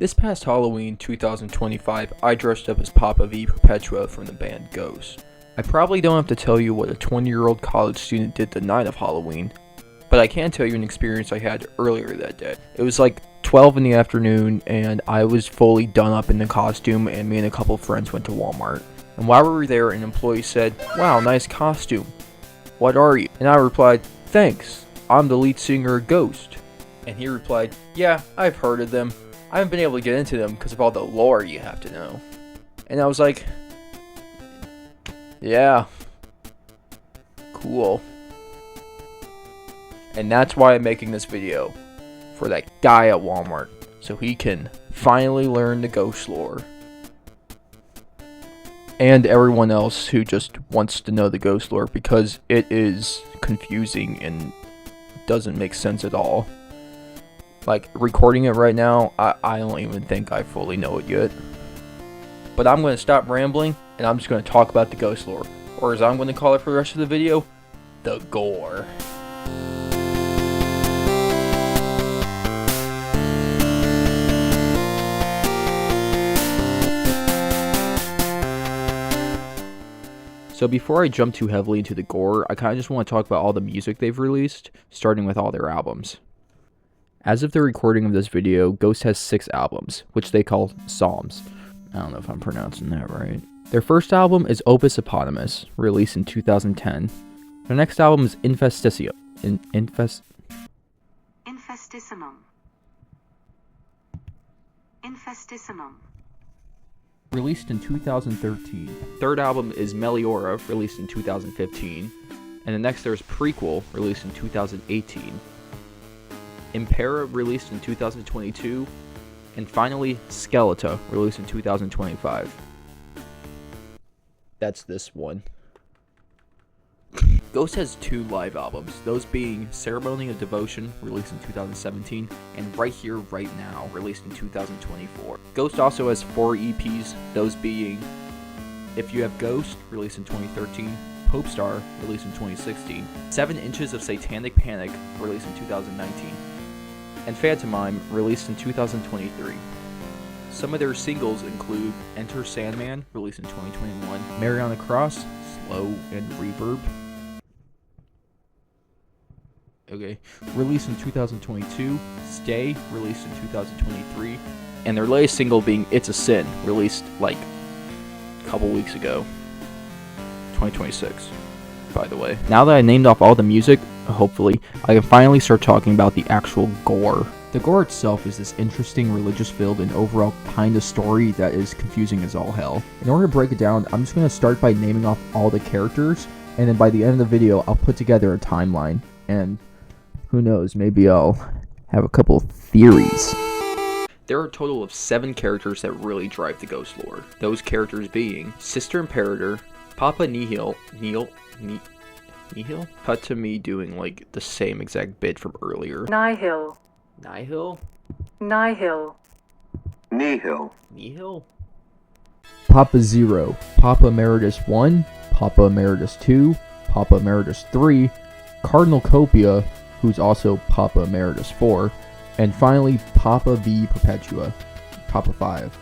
This past Halloween 2025, I dressed up as Papa V Perpetua from the band Ghost. I probably don't have to tell you what a 20-year-old college student did the night of Halloween, but I can tell you an experience I had earlier that day. It was like 12 in the afternoon, and I was fully done up in the costume, and me and a couple friends went to Walmart. And while we were there, an employee said, "Wow, nice costume. What are you?" And I replied, "Thanks, I'm the lead singer of Ghost." And he replied, "Yeah, I've heard of them. I haven't been able to get into them because of all the lore you have to know." And I was like, yeah, cool. And that's why I'm making this video, for that guy at Walmart, so he can finally learn the Ghost lore. And everyone else who just wants to know the Ghost lore, because it is confusing and doesn't make sense at all. Like, recording it right now, I don't even think I fully know it yet. But I'm going to stop rambling, and I'm just going to talk about the Ghost lore. Or as I'm going to call it for the rest of the video, the gore. So before I jump too heavily into the gore, I kind of just want to talk about all the music they've released, starting with all their albums. As of the recording of this video, Ghost has 6 albums, which they call Psalms. I don't know if I'm pronouncing that right. Their first album is Opus Eponymous, released in 2010. Their next album is Infestissimum. Released in 2013. Third album is Meliora, released in 2015. And the next there's Prequel, released in 2018. Imperater, released in 2022, and finally Skeletor, released in 2025. That's this one. Ghost has 2 live albums, those being Ceremony of Devotion, released in 2017, and Right Here, Right Now, released in 2024. Ghost also has 4 EPs, those being If You Have Ghost, released in 2013, Pope Star, released in 2016, 7 Inches of Satanic Panic, released in 2019, and Phantomime, released in 2023. Some of their singles include Enter Sandman, released in 2021, Mary on the Cross, Slow and Reverb, released in 2022, Stay, released in 2023, and their latest single being It's a Sin, released like a couple weeks ago, 2026, by the way. Now that I named off all the music, hopefully, I can finally start talking about the actual gore. The gore itself is this interesting religious-filled and overall kind of story that is confusing as all hell. In order to break it down, I'm just going to start by naming off all the characters, and then by the end of the video, I'll put together a timeline, and who knows, maybe I'll have a couple theories. There are a total of 7 characters that really drive the Ghost lore. Those characters being Sister Imperator, Papa Nihil. Cut to me doing like the same exact bit from earlier. Nihil. Papa Zero, Papa Emeritus I, Papa Emeritus II, Papa Emeritus III, Cardinal Copia, who's also Papa Emeritus IV, and finally Papa V Perpetua, Papa 5.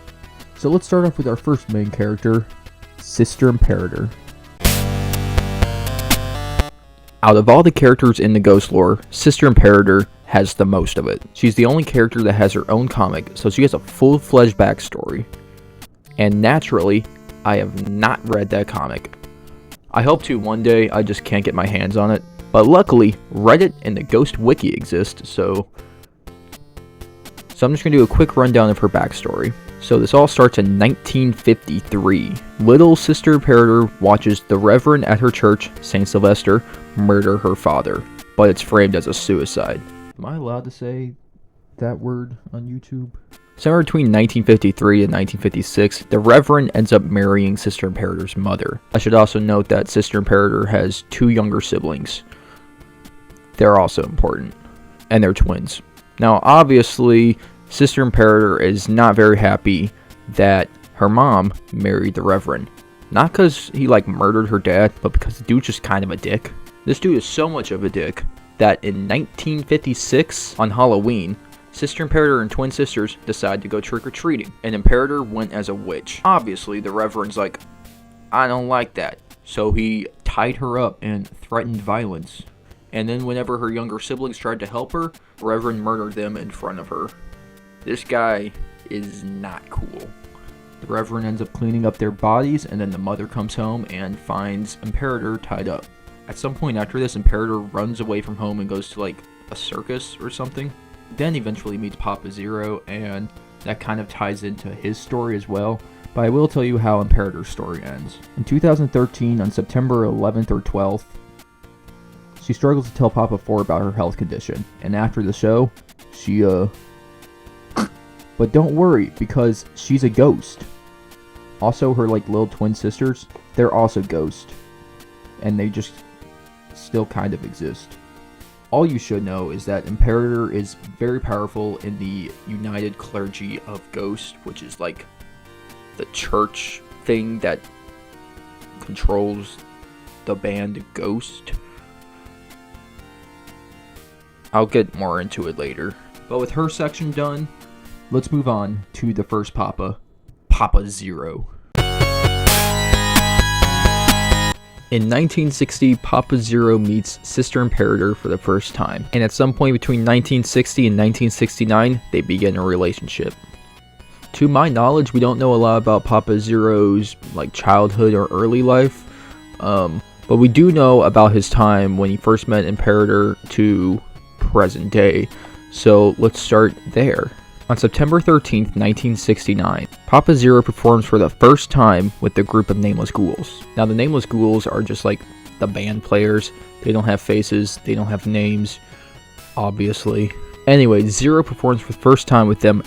So let's start off with our first main character, Sister Imperator. Out of all the characters in the Ghost lore, Sister Imperator has the most of it. She's the only character that has her own comic, so she has a full-fledged backstory. And naturally, I have not read that comic. I hope to one day, I just can't get my hands on it. But luckily, Reddit and the Ghost Wiki exist, so I'm just going to do a quick rundown of her backstory. So this all starts in 1953. Little Sister Imperator watches the Reverend at her church, St. Sylvester, murder her father, but it's framed as a suicide. Am I allowed to say that word on YouTube? Somewhere between 1953 and 1956, the Reverend ends up marrying Sister Imperator's mother. I should also note that Sister Imperator has 2 younger siblings. They're also important, and they're twins. Now, obviously, Sister Imperator is not very happy that her mom married the Reverend. Not because he murdered her dad, but because the dude's just kind of a dick. This dude is so much of a dick that in 1956, on Halloween, Sister Imperator and twin sisters decide to go trick-or-treating, and Imperator went as a witch. Obviously, the Reverend's like, I don't like that. So he tied her up and threatened violence. And then whenever her younger siblings tried to help her, the Reverend murdered them in front of her. This guy is not cool. The Reverend ends up cleaning up their bodies, and then the mother comes home and finds Imperator tied up. At some point after this, Imperator runs away from home and goes to like a circus or something. Then eventually meets Papa Zero, and that kind of ties into his story as well. But I will tell you how Imperator's story ends. In 2013, on September 11th or 12th, she struggles to tell Papa 4 about her health condition. And after the show, she, But don't worry, because she's a ghost. Also, her, like, little twin sisters, they're also ghosts. And they just still kind of exist. All you should know is that Imperator is very powerful in the United Clergy of Ghost, which is, like, the church thing that controls the band Ghost. I'll get more into it later. But with her section done, let's move on to the first Papa, Papa Zero. In 1960, Papa Zero meets Sister Imperator for the first time, and at some point between 1960 and 1969, they begin a relationship. To my knowledge, we don't know a lot about Papa Zero's like childhood or early life, but we do know about his time when he first met Imperator to present day, so let's start there. On September 13th, 1969, Papa Zero performs for the first time with the group of Nameless Ghouls. Now, the Nameless Ghouls are just like the band players. They don't have faces, they don't have names, obviously. Anyway, Zero performs for the first time with them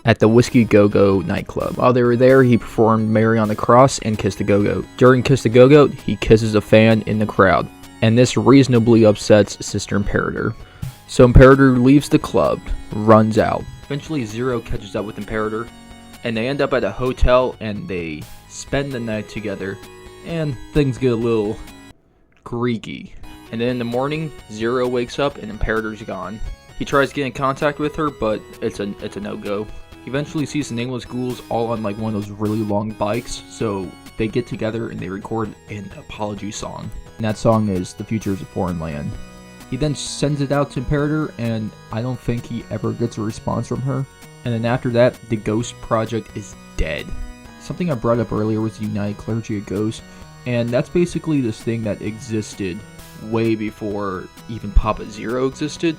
at the Whiskey Go-Go nightclub. While they were there, he performed Mary on the Cross and Kiss the Go-Goat. During Kiss the Go-Goat, he kisses a fan in the crowd, and this reasonably upsets Sister Imperator. So Imperator leaves the club, runs out. Eventually, Zero catches up with Imperator, and they end up at a hotel, and they spend the night together, and things get a little creaky. And then in the morning, Zero wakes up, and Imperator's gone. He tries getting in contact with her, but it's a no-go. He eventually sees the Nameless Ghouls all on like one of those really long bikes, so they get together and they record an apology song. And that song is The Future is a Foreign Land. He then sends it out to Imperator, and I don't think he ever gets a response from her. And then after that, the Ghost Project is dead. Something I brought up earlier was the United Clergy of Ghost, and that's basically this thing that existed way before even Papa Zero existed.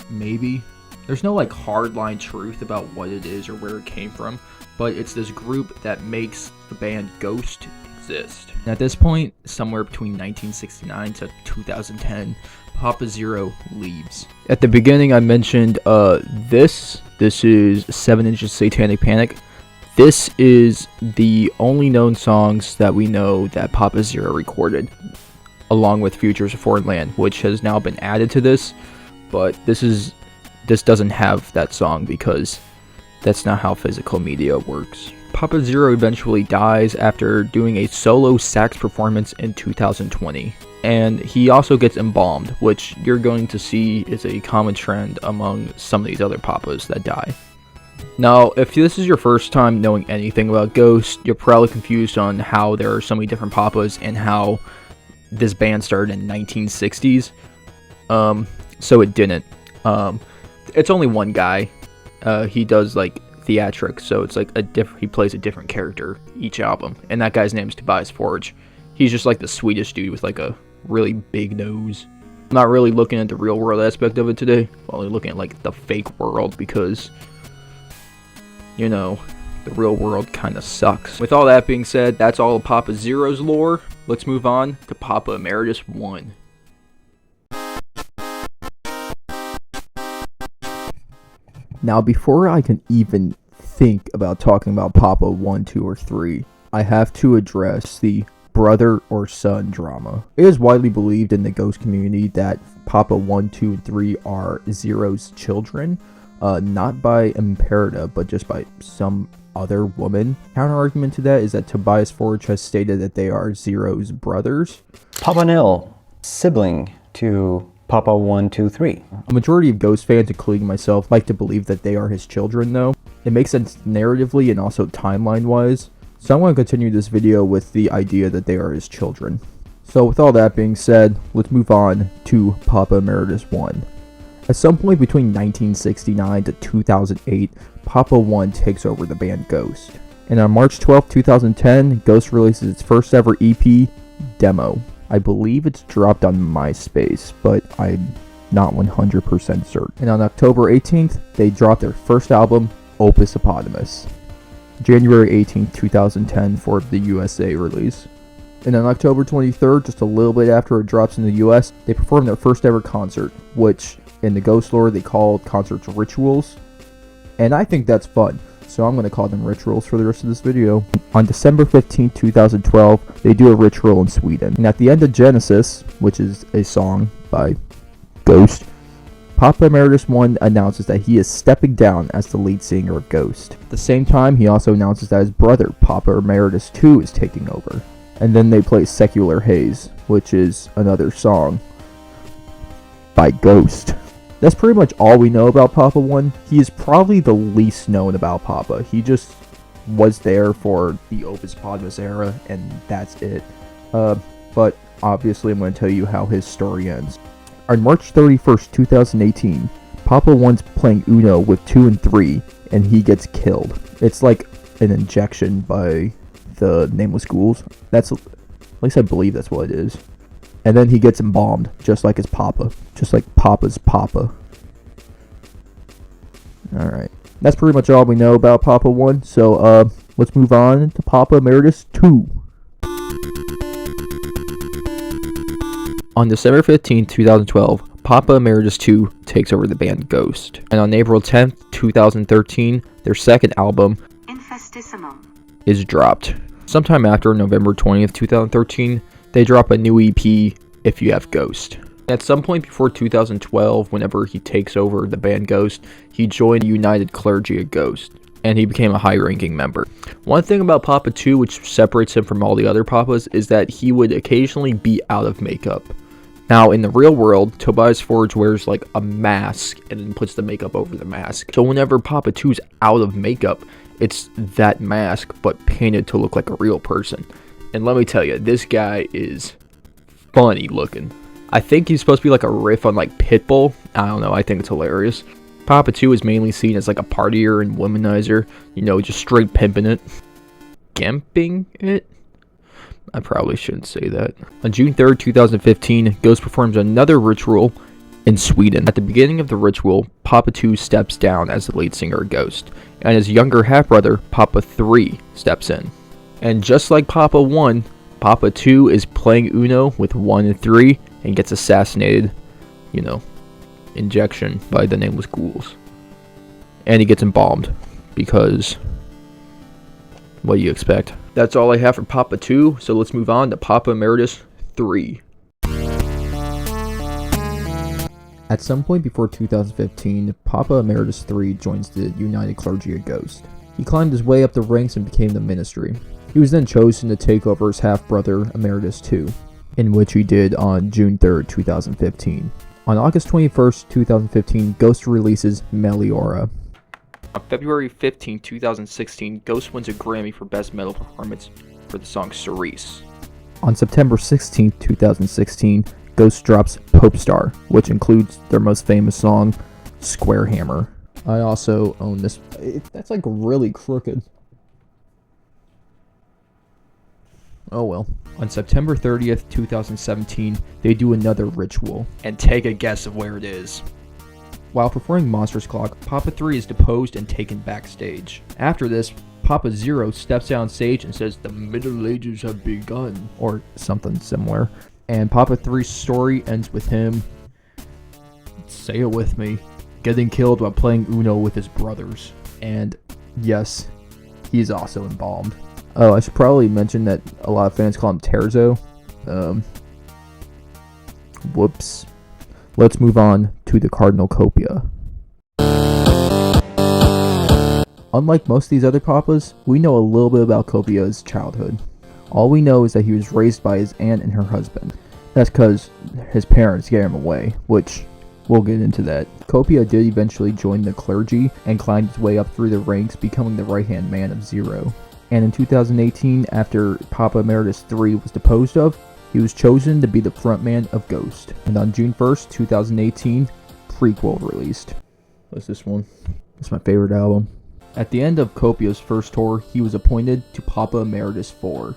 Maybe. There's no like hardline truth about what it is or where it came from, but it's this group that makes the band Ghost exist. And at this point, somewhere between 1969 to 2010, Papa Zero leaves. At the beginning I mentioned this is 7 Inches Satanic Panic. This is the only known songs that we know that Papa Zero recorded, along with Futures of Foreign Land, which has now been added to this, but this doesn't have that song because that's not how physical media works. Papa Zero eventually dies after doing a solo sax performance in 2020, and he also gets embalmed, which you're going to see is a common trend among some of these other Papas that die. Now, if this is your first time knowing anything about Ghost, you're probably confused on how there are so many different Papas and how this band started in 1960s. So it didn't. It's only one guy. He does like theatrics, so it's like he plays a different character each album, and that guy's name is Tobias Forge. He's just like the Swedish dude with like a really big nose. I'm not really looking at the real world aspect of it today, only looking at like the fake world because, you know, the real world kind of sucks. With all that being said, that's all of Papa Zero's lore. Let's move on to Papa Emeritus I. Now, before I can even think about talking about Papa 1, 2, or 3, I have to address the brother or son drama. It is widely believed in the ghost community that Papa 1, 2, and 3 are Zero's children, not by Imperator, but just by some other woman. Counter-argument to that is that Tobias Forge has stated that they are Zero's brothers. Papa Nihil, sibling to Papa 1, 2, 3. A majority of Ghost fans, including myself, like to believe that they are his children though. It makes sense narratively and also timeline-wise. So I'm going to continue this video with the idea that they are his children. So with all that being said, let's move on to Papa Emeritus I. At some point between 1969 to 2008, Papa I takes over the band Ghost. And on March 12, 2010, Ghost releases its first ever EP, Demo. I believe it's dropped on MySpace, but I'm not 100% certain. And on October 18th, they dropped their first album, Opus Eponymous. January 18th, 2010 for the USA release. And on October 23rd, just a little bit after it drops in the US, they performed their first ever concert, which in the Ghost lore they call concerts rituals. And I think that's fun, so I'm going to call them rituals for the rest of this video. On December 15, 2012, they do a ritual in Sweden. And at the end of Genesis, which is a song by Ghost, Papa Emeritus I announces that he is stepping down as the lead singer of Ghost. At the same time, he also announces that his brother, Papa Emeritus II, is taking over. And then they play Secular Haze, which is another song by Ghost. That's pretty much all we know about Papa I. He is probably the least known about Papa. He just was there for the Opus Eponymous era, and that's it. But obviously I'm going to tell you how his story ends. On March 31st, 2018, Papa I's playing Uno with 2 and 3, and he gets killed. It's like an injection by the Nameless Ghouls. At least I believe that's what it is. And then he gets embalmed, just like his Papa. Just like Papa's Papa. Alright. That's pretty much all we know about Papa I. So, let's move on to Papa Emeritus II. On December 15, 2012, Papa Emeritus II takes over the band Ghost. And on April 10, 2013, their second album, Infestissimo, is dropped. Sometime after November 20th, 2013, they drop a new EP, If You Have Ghost. At some point before 2012, whenever he takes over the band Ghost, he joined the United Clergy of Ghost, and he became a high-ranking member. One thing about Papa II, which separates him from all the other Papas, is that he would occasionally be out of makeup. Now, in the real world, Tobias Forge wears like a mask and then puts the makeup over the mask. So whenever Papa II's out of makeup, it's that mask, but painted to look like a real person. And let me tell you, this guy is funny looking. I think he's supposed to be like a riff on like Pitbull. I don't know, I think it's hilarious. Papa II is mainly seen as like a partier and womanizer. You know, just straight pimping it. Gimping it? I probably shouldn't say that. On June 3rd, 2015, Ghost performs another ritual in Sweden. At the beginning of the ritual, Papa II steps down as the lead singer of Ghost, and his younger half-brother, Papa III, steps in. And just like Papa I, Papa II is playing Uno with 1 and 3 and gets assassinated, you know, injection by the Nameless Ghouls. And he gets embalmed, because what do you expect? That's all I have for Papa II, so let's move on to Papa Emeritus III. At some point before 2015, Papa Emeritus III joins the United Clergy of Ghost. He climbed his way up the ranks and became the ministry. He was then chosen to take over his half-brother Emeritus II, in which he did on June 3rd, 2015. On August 21st, 2015, Ghost releases Meliora. On February 15, 2016, Ghost wins a Grammy for Best Metal Performance for the song Cerise. On September 16, 2016, Ghost drops Popestar, which includes their most famous song, Square Hammer. I also own this. That's like really crooked. Oh well. On September 30th, 2017, they do another ritual. And take a guess of where it is. While performing Monsters Clock, Papa III is deposed and taken backstage. After this, Papa Zero steps down stage and says, "The Middle Ages have begun," or something similar. And Papa III's story ends with him, say it with me, getting killed while playing Uno with his brothers. And yes, he's also embalmed. Oh, I should probably mention that a lot of fans call him Terzo. Whoops. Let's move on to the Cardinal Copia. Unlike most of these other Papas, we know a little bit about Copia's childhood. All we know is that he was raised by his aunt and her husband. That's because his parents gave him away, which we'll get into that. Copia did eventually join the clergy and climbed his way up through the ranks, becoming the right-hand man of Zero. And in 2018, after Papa Emeritus III was deposed of, he was chosen to be the frontman of Ghost. And on June 1st, 2018, Prequel released. What's this one? It's my favorite album. At the end of Copia's first tour, he was appointed to Papa Emeritus IV.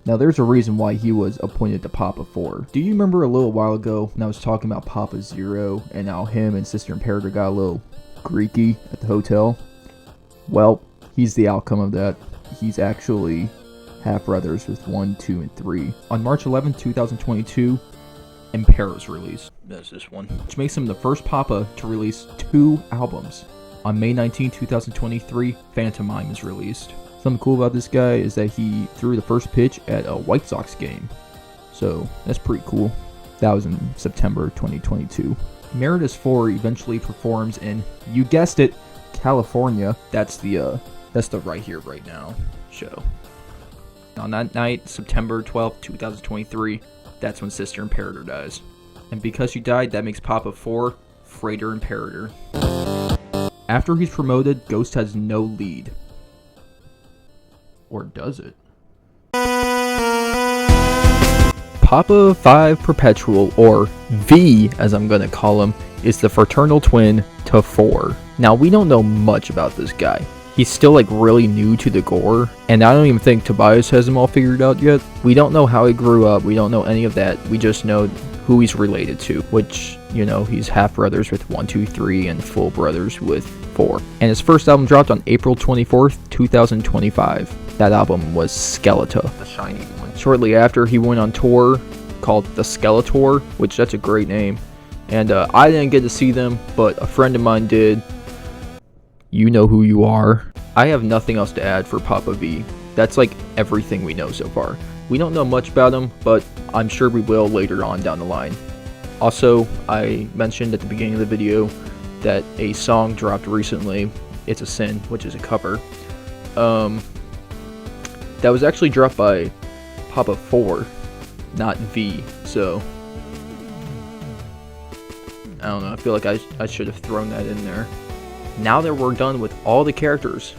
Now there's a reason why he was appointed to Papa IV. Do you remember a little while ago when I was talking about Papa Zero and how him and Sister Imperator got a little Greeky at the hotel? Well, he's the outcome of that. He's actually half brothers with 1, 2, and 3. On March 11, 2022, Imperator's released. That's this one. Which makes him the first Papa to release 2 albums. On May 19, 2023, Phantomime is released. Something cool about this guy is that he threw the first pitch at a White Sox game. So that's pretty cool. That was in September 2022. Emeritus IV eventually performs in, you guessed it, California. That's the Right Here Right Now show. On that night, September 12th, 2023, that's when Sister Imperator dies. And because she died, that makes Papa IV Freighter Imperator. After he's promoted, Ghost has no lead. Or does it? Papa V Perpetual, or V as I'm gonna call him, is the fraternal twin to 4. Now we don't know much about this guy. He's still like really new to the gore, and I don't even think Tobias has him all figured out yet. We don't know how he grew up, we don't know any of that, we just know who he's related to, which, you know, he's half brothers with 1, 2, 3 and full brothers with 4. And his first album dropped on April 24th, 2025. That album was Skeletor, the shiny one. Shortly after, he went on tour called the Skeletor, which that's a great name. And I didn't get to see them, but a friend of mine did. You know who you are. I have nothing else to add for Papa V. That's like everything we know so far. We don't know much about him, but I'm sure we will later on down the line. Also, I mentioned at the beginning of the video that a song dropped recently, It's a Sin, which is a cover. That was actually dropped by Papa IV, not V, so I don't know, I feel like I should have thrown that in there. Now that we're done with all the characters,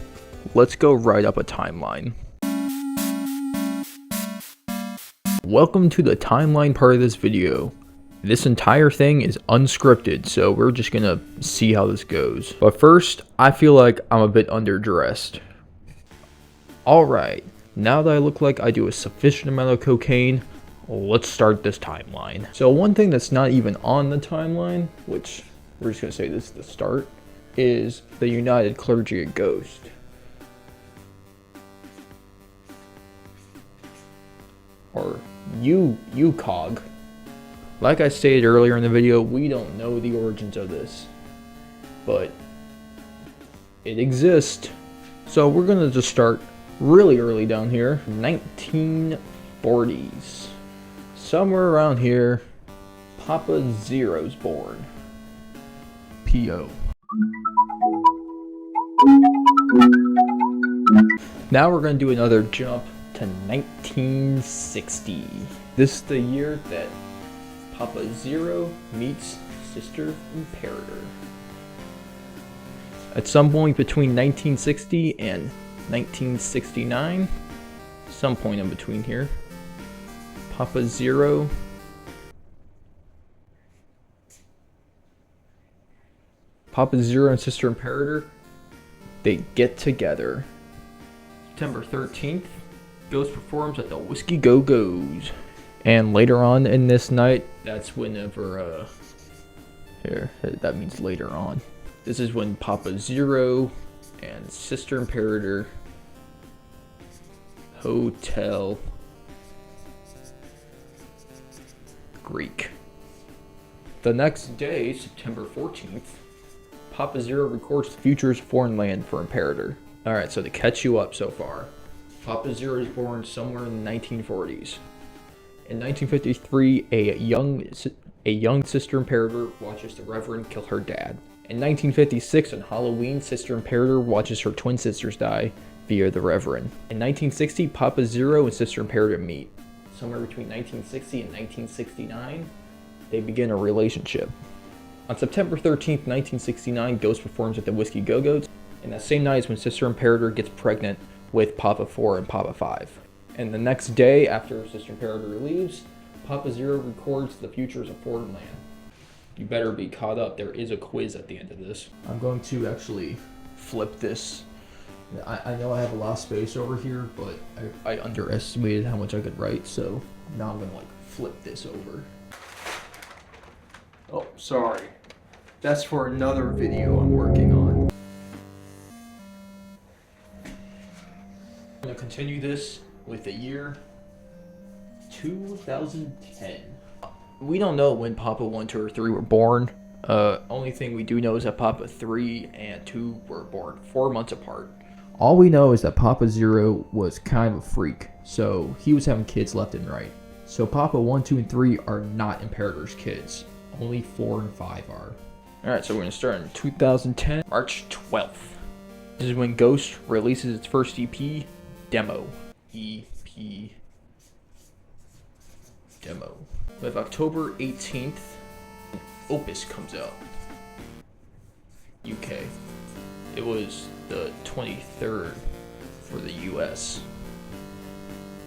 let's go write up a timeline. Welcome to the timeline part of this video. This entire thing is unscripted, so we're just gonna see how this goes. But first, I feel like I'm a bit underdressed. Alright, now that I look like I do a sufficient amount of cocaine, let's start this timeline. So one thing that's not even on the timeline, which we're just gonna say this is the start, is the United Clergy of Ghost. Or UCOG. Like I stated earlier in the video, we don't know the origins of this, but it exists. So we're gonna just start really early down here, 1940s. Somewhere around here, Papa Zero's born. P.O. Now we're gonna do another jump to 1960. This is the year that Papa Zero meets Sister Imperator. At some point between 1960 and 1969, some point in between here, Papa Zero and Sister Imperator, they get together. September 13th, Ghost performs at the Whiskey Go Go's. And later on in this night, that's whenever, here, that means later on. This is when Papa Zero and Sister Imperator Hotel Greek. The next day, September 14th, Papa Zero records Future's Foreign Land for Imperator. Alright, so to catch you up so far, Papa Zero is born somewhere in the 1940s. In 1953, a young Sister Imperator watches the Reverend kill her dad. In 1956, on Halloween, Sister Imperator watches her twin sisters die via the Reverend. In 1960, Papa Zero and Sister Imperator meet. somewhere between 1960 and 1969, they begin a relationship. On September 13th, 1969, Ghost performs at the Whiskey Go-Go's, and that same night is when Sister Imperator gets pregnant with Papa 4 and Papa 5. And the next day, after Sister Imperator leaves, Papa 0 records The Futures of Foreign Land. You better be caught up. There is a quiz at the end of this. I'm going to actually flip this. I know I have a lot of space over here, but I underestimated how much I could write, so now I'm going to like flip this over. Oh, sorry. That's for another video I'm working on. I'm going to continue this with the year 2010. We don't know when Papa 1, 2, or 3 were born. Only thing we do know is that Papa 3 and 2 were born 4 months apart. All we know is that Papa 0 was kind of a freak, so he was having kids left and right. So Papa 1, 2, and 3 are not Imperator's kids. Only 4 and 5 are. Alright, so we're going to start in 2010, March 12th. This is when Ghost releases its first EP, Demo. EP. Demo. With October 18th, Opus comes out. UK. It was the 23rd for the US.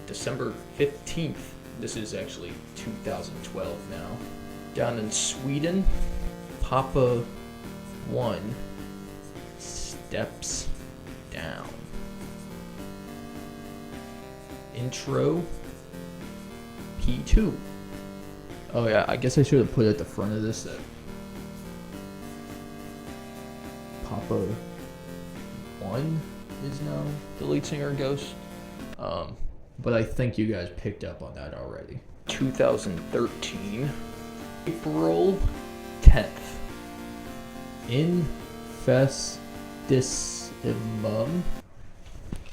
December 15th. This is actually 2012 now. Down in Sweden, Papa 1 steps down. Intro P2. Oh yeah, I guess I should have put at the front of this that Papa 1 is now the lead singer of Ghost. But I think you guys picked up on that already. 2013, April 10th. Infestissimum.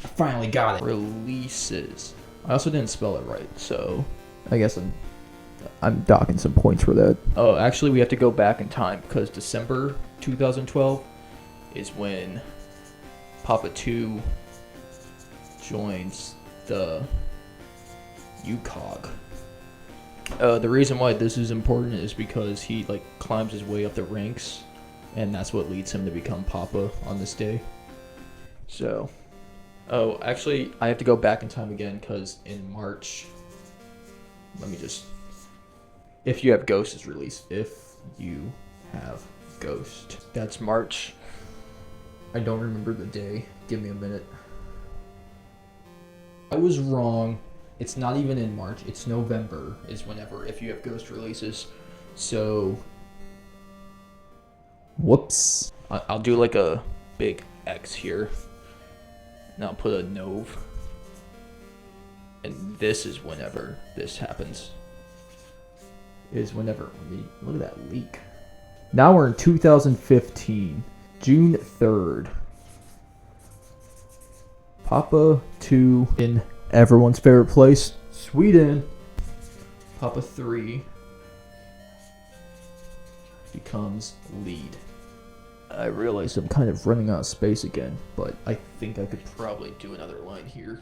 I finally got it. Releases. I also didn't spell it right, so I guess I'm docking some points for that. Oh, actually, we have to go back in time because December 2012 is when Papa 2 joins the UCOG. The reason why this is important is because he like climbs his way up the ranks, and that's what leads him to become Papa on this day. So, oh, actually, I have to go back in time again because in March, let me just. If You Have Ghost is released. If You Have Ghost. That's March. I don't remember the day. Give me a minute. I was wrong. It's not even in March. It's November is whenever If You Have Ghost releases. So, whoops. I'll do like a big X here. And I'll put a Nov. And this is whenever this happens. Is whenever. Look at that leak. Now we're in 2015. June 3rd. Papa 2 in everyone's favorite place, Sweden. Papa 3 becomes lead. I realize I'm kind of running out of space again, but I think I could probably do another line here.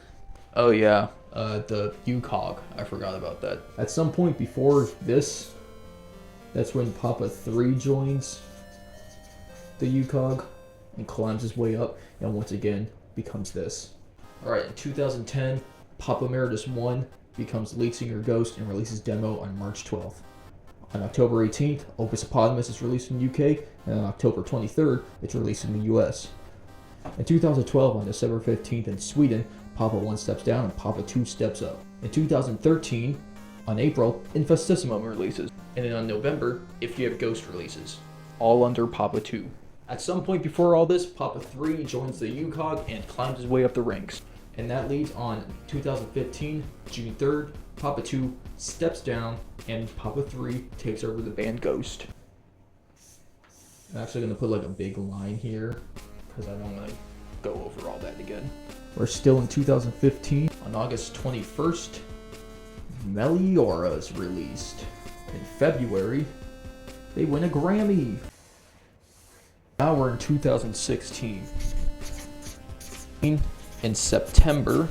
Oh yeah, the UCOG. I forgot about that. At some point before this, that's when Papa 3 joins the UCOG and climbs his way up, and once again becomes this. Alright, in 2010, Papa Emeritus I becomes lead singer Ghost and releases Demo on March 12th. On October 18th, Opus Eponymous is released in the UK, and on October 23rd, it's released in the US. In 2012, on December 15th in Sweden, Papa 1 steps down and Papa 2 steps up. In 2013, on April, Infestissimum releases, and then on November, If You Have Ghost releases, all under Papa 2. At some point before all this, Papa 3 joins the UCOG and climbs his way up the ranks. And that leads on 2015, June 3rd, Papa 2 steps down and Papa 3 takes over the band Ghost. I'm actually going to put like a big line here because I don't want to go over all that again. We're still in 2015. On August 21st, Meliora is released. In February, they win a Grammy. Now we're in 2016. In September,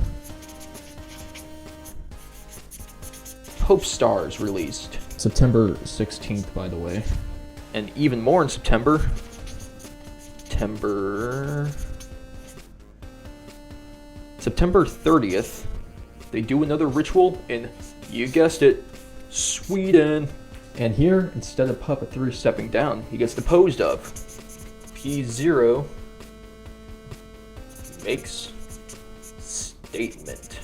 Popestar is released. September 16th, by the way. And even more in September, September 30th, they do another ritual in, you guessed it, Sweden. And here, instead of Papa 3 stepping down, he gets deposed of. P0 makes statement.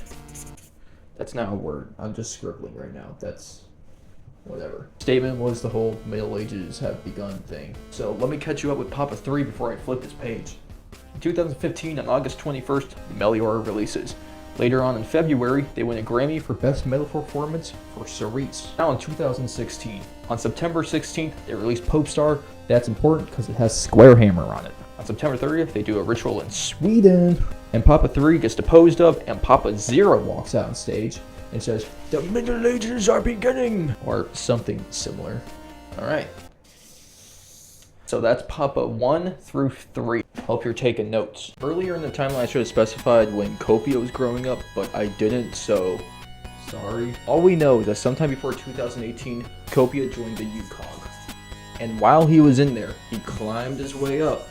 That's not a word. I'm just scribbling right now. That's whatever. Statement was the whole Middle Ages have begun thing. So let me catch you up with Papa 3 before I flip this page. In 2015, on August 21st, Melior releases. Later on in February, they win a Grammy for Best Metal Performance for Cerise. Now in 2016, on September 16th, they release Popestar. That's important because it has Squarehammer on it. On September 30th, they do a ritual in Sweden. And Papa 3 gets deposed of, and Papa 0 walks out on stage and says, "The Middle Ages are beginning," or something similar. All right. So that's Papa 1 through 3. Hope you're taking notes. Earlier in the timeline, I should have specified when Copia was growing up, but I didn't, so sorry. All we know is that sometime before 2018, Copia joined the UCOG. And while he was in there, he climbed his way up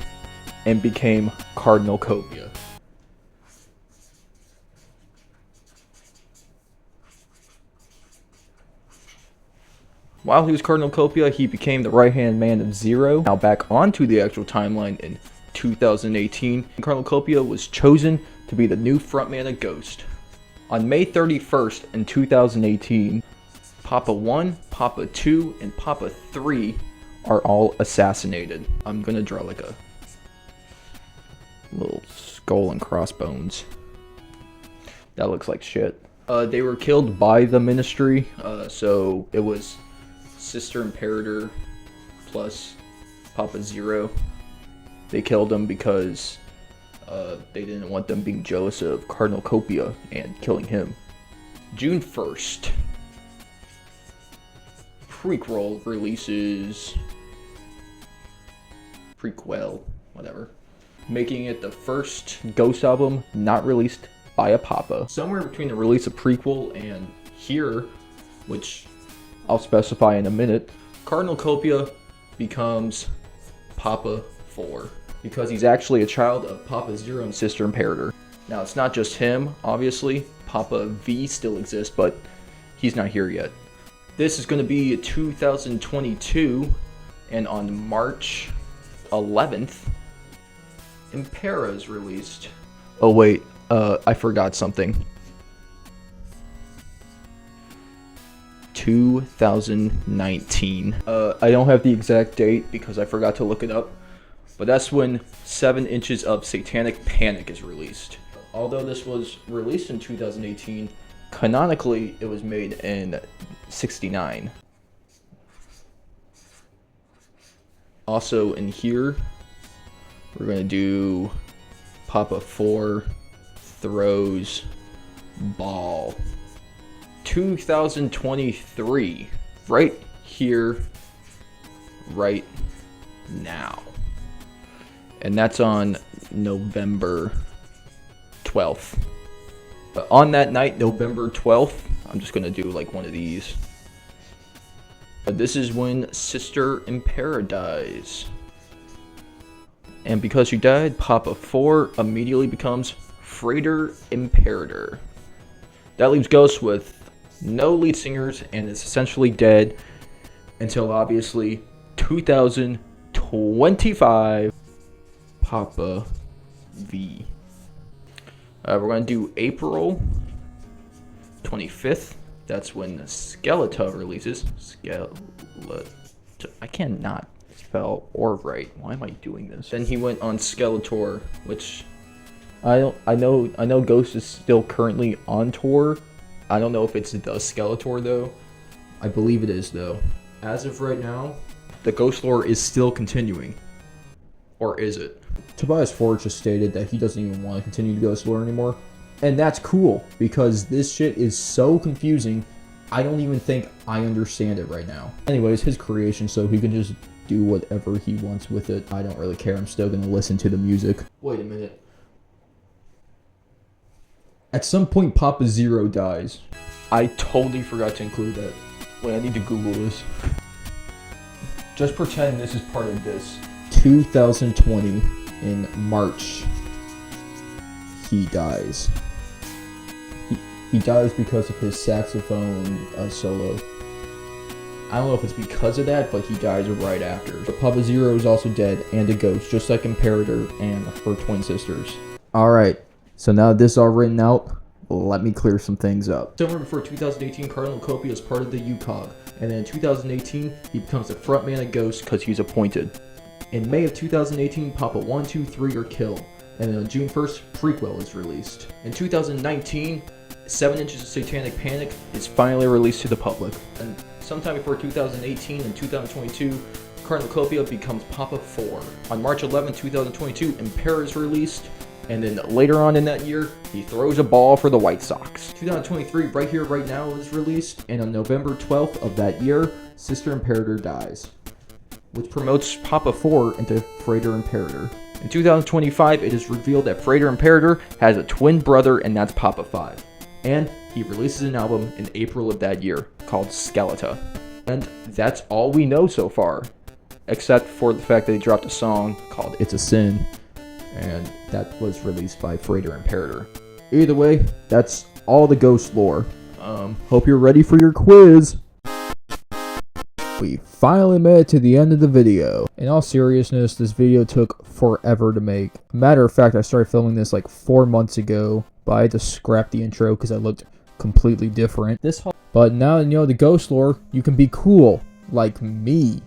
and became Cardinal Copia. While he was Cardinal Copia, he became the right-hand man of Zero. Now back onto the actual timeline in 2018, Cardinal Copia was chosen to be the new frontman of Ghost. On May 31st in 2018, Papa 1, Papa 2, and Papa 3 are all assassinated. I'm gonna draw like a little skull and crossbones. That looks like shit. They were killed by the ministry, so it was Sister Imperator plus Papa 0. They killed him because they didn't want them being jealous of Cardinal Copia and killing him. June 1st, Prequel releases. Prequel, whatever. Making it the first Ghost album not released by a Papa. Somewhere between the release of Prequel and here, which I'll specify in a minute, Cardinal Copia becomes Papa 4 because he's actually a child of Papa 0 and Sister Imperator. Now it's not just him, obviously. Papa V still exists, but he's not here yet. This is going to be 2022, and on March 11th, Imperator is released. Oh wait, I forgot something. 2019. I don't have the exact date because I forgot to look it up, but that's when 7 Inches of Satanic Panic is released. Although this was released in 2018, canonically it was made in '69. Also in here, we're going to do Papa 4 throws ball. 2023, right here, right now. And that's on November 12th. But on that night, November 12th, I'm just going to do like one of these. But this is when Sister Imperator dies. And because she died, Papa 4 immediately becomes Freighter Imperator. That leaves Ghost with no lead singers and is essentially dead until obviously 2025 Papa V. We're going to do April 25th. That's when Skeletor releases. I cannot spell or write. Why am I doing this? Then he went on Skeletor, which I know Ghost is still currently on tour. I don't know if it's the Skeletor though. I believe it is though. As of right now, the Ghost lore is still continuing. Or is it? Tobias Forge just stated that he doesn't even want to continue the Ghost lore anymore. And that's cool, because this shit is so confusing, I don't even think I understand it right now. Anyways, his creation, so he can just do whatever he wants with it. I don't really care, I'm still gonna listen to the music. Wait a minute. At some point, Papa 0 dies. I totally forgot to include that. Wait, I need to Google this. Just pretend this is part of this. 2020 in March, he dies. He dies because of his saxophone solo. I don't know if it's because of that, but he dies right after. But Papa Zero is also dead and a ghost, just like Imperator and her twin sisters. Alright, so now this is all written out, let me clear some things up. Somewhere before 2018, Cardinal Copia is part of the UCOG, and then in 2018, he becomes the frontman of Ghost because he's appointed. In May of 2018, Papa 1, 2, 3 are killed, and then on June 1st, Prequel is released. In 2019, 7 Inches of Satanic Panic is finally released to the public. And sometime before 2018 and 2022, Cardinal Copia becomes Papa 4. On March 11, 2022, Imperater is released, and then later on in that year, he throws a ball for the White Sox. 2023, Right Here, Right Now is released, and on November 12th of that year, Sister Imperator dies, which promotes Papa 4 into Freighter Imperator. In 2025, it is revealed that Freighter Imperator has a twin brother, and that's Papa 5. And he releases an album in April of that year called Skeleta. And that's all we know so far, except for the fact that he dropped a song called It's a Sin, and that was released by Freighter Imperator. Either way, that's all the ghost lore. Hope you're ready for your quiz. We finally made it to the end of the video. In all seriousness, this video took forever to make. Matter of fact, I started filming this like 4 months ago, but I had to scrap the intro because I looked completely different. But now that you know the ghost lore, you can be cool, like me.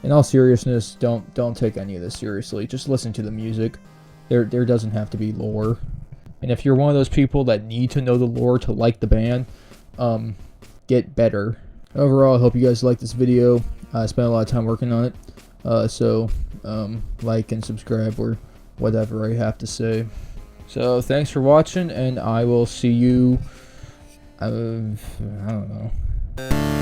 In all seriousness, don't take any of this seriously. Just listen to the music. There doesn't have to be lore. And if you're one of those people that need to know the lore to like the band, get better. Overall, I hope you guys like this video. I spent a lot of time working on it. So like and subscribe or whatever I have to say. So thanks for watching, and I will see you, I don't know.